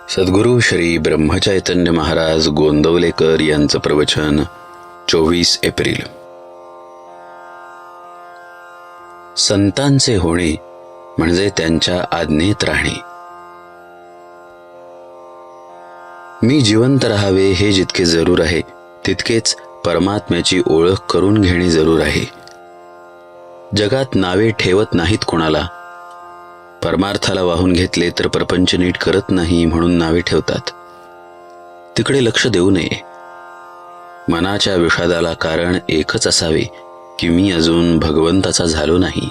सद्गुरु श्री ब्रह्मचैतन्य महाराज गोंदवलेकर यांचं प्रवचन 24 एप्रिल. संतांचे होणे म्हणजे त्यांच्या आज्ञेत राहणे. मी जिवंत राहावे हे जितके जरूर आहे तितकेच परमात्म्याची ओळख करून घेणे जरूर आहे. जगात नावे ठेवत नाहीत कोणाला. परमार्थाला वाहून घेतले तर प्रपंच नीट करत नाही म्हणून नावे ठेवतात. तिकडे लक्ष देऊ नये. मनाच्या विषादाला कारण एकच असावे की मी अजून भगवंताचा झालो नाही.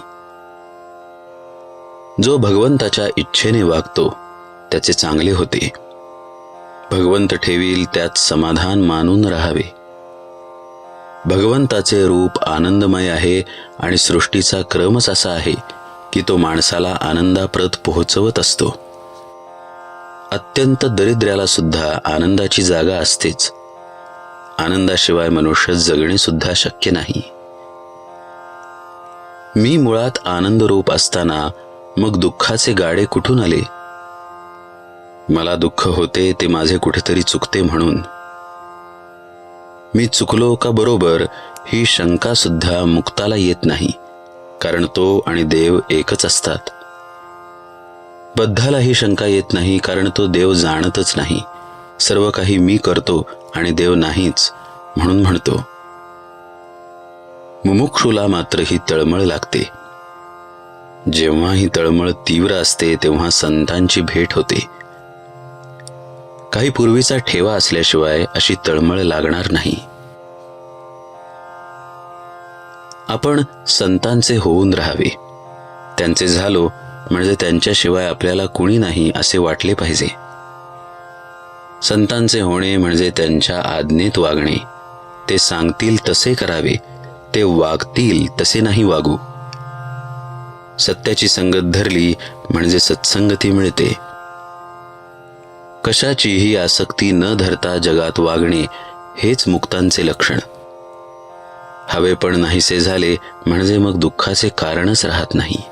जो भगवंताच्या इच्छेने वागतो त्याचे चांगले होते. भगवंत ठेवील त्यात समाधान मानून राहावे. भगवंताचे रूप आनंदमय आहे आणि सृष्टीचा क्रमच असा आहे की तो माणसाला आनंदाप्रत पोहोचवत असतो. अत्यंत दरिद्र्याला सुद्धा आनंदाची जागा असतेच. आनंदाशिवाय मनुष्य जगणे सुद्धा शक्य नाही. मी मुळात आनंदरूप असताना मग दुःखाचे गाडे कुठून आले? मला दुःख होते ते माझे कुठेतरी चुकते म्हणून. मी चुकलो का बरोबर ही शंका सुद्धा मुक्ताला येत नाही, कारण तो आणि देव एकच असतात. बद्धाला ही शंका येत नाही, कारण तो देव जाणतच नाही. सर्व काही मी करतो आणि देव नाहीच म्हणून म्हणतो. मुमुक्षुला मात्र ही तळमळ लागते. जेव्हा ही तळमळ तीव्र असते तेव्हा संतांची भेट होते. काही पूर्वीचा ठेवा असल्याशिवाय अशी तळमळ लागणार नाही. आपण संतांचे होऊन राहावे. त्यांचे झालो म्हणजे त्यांच्याशिवाय आपल्याला कुणी नाही असे वाटले पाहिजे. संतांचे होणे म्हणजे त्यांच्या आज्ञेत वागणे. ते सांगतील तसे करावे. ते वागतील तसे नाही वागू. सत्याची संगत धरली म्हणजे सत्संगती मिळते. कशाचीही आसक्ती न धरता जगात वागणे हेच मुक्तांचे लक्षण. हवे पण नाहीसे झाले म्हणजे मग दुःखाचे कारणच राहत नाही.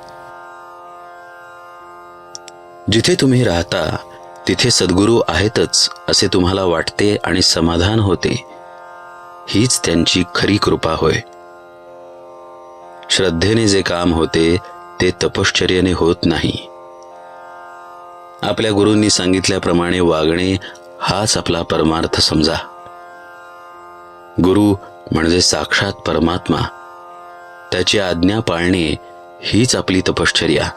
जिथे तुम्ही राहता तिथे सद्गुरू आहेतच असे तुम्हाला वाटते आणि समाधान होते. हीच त्यांची खरी कृपा होय. श्रद्धेने जे काम होते ते तपश्चर्येने होत नाही. आपल्या गुरूंनी सांगितल्याप्रमाणे वागणे हाच आपला परमार्थ समजा. गुरु म्हणजे साक्षात परमात्मा. त्याची आज्ञा पाळणे हीच आपली तपश्चर्या.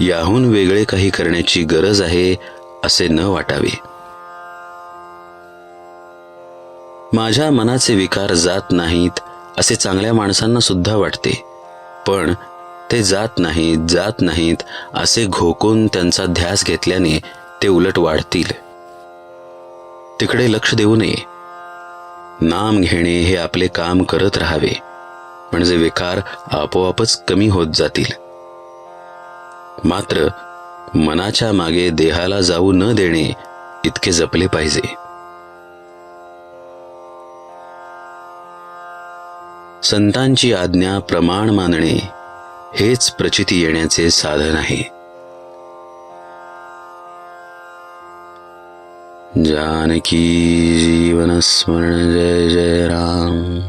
याहून वेगळे काही करण्याची गरज आहे असे न वाटावे. माझ्या मनाचे विकार जात नाहीत असे चांगल्या माणसांना सुद्धा वाटते, पण ते जात नाहीत असे घोकून त्यांचा ध्यास घेतल्याने ते उलट वाढतील. तिकडे लक्ष देऊ नये. नाम घेणे हे आपले काम करत राहावे, म्हणजे विकार आपोआपच कमी होत जातील. मात्र मनाच्या मागे देहाला जाऊ न देणे इतके जपले पाहिजे. संतांची आज्ञा प्रमाण मानणे हेच प्रचिती येण्याचे साधन आहे. जानकी जीवन स्मरण जय जय राम.